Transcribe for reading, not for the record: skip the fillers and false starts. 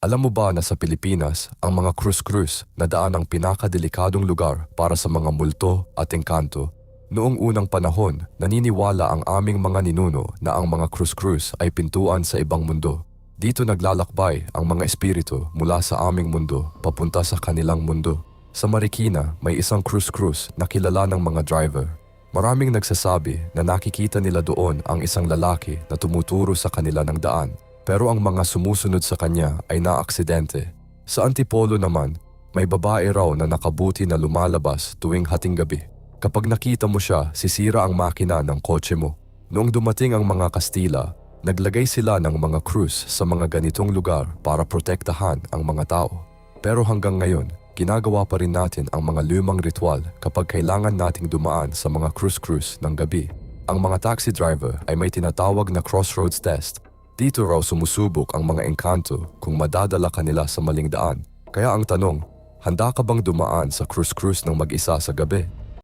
Alam mo ba na sa Pilipinas, ang mga krus-krus na daan ang pinakadelikadong lugar para sa mga multo at engkanto? Noong unang panahon, naniniwala ang aming mga ninuno na ang mga krus-krus ay pintuan sa ibang mundo. Dito naglalakbay ang mga espiritu mula sa aming mundo papunta sa kanilang mundo. Sa Marikina, may isang krus-krus na kilala ng mga driver. Maraming nagsasabi na nakikita nila doon ang isang lalaki na tumuturo sa kanila ng daan. Pero ang mga sumusunod sa kanya ay naaksidente. Sa Antipolo naman, may babae raw na nakabuti na lumalabas tuwing hating gabi. Kapag nakita mo siya, sisira ang makina ng kotse mo. Noong dumating ang mga Kastila, naglagay sila ng mga krus sa mga ganitong lugar para protektahan ang mga tao. Pero hanggang ngayon, ginagawa pa rin natin ang mga lumang ritual kapag kailangan nating dumaan sa mga krus-krus ng gabi. Ang mga taxi driver ay may tinatawag na crossroads test. Dito raw sumusubok ang mga engkanto kung madadala kanila sa maling daan. Kaya ang tanong, handa ka bang dumaan sa krus-krus ng mag-isa sa gabi?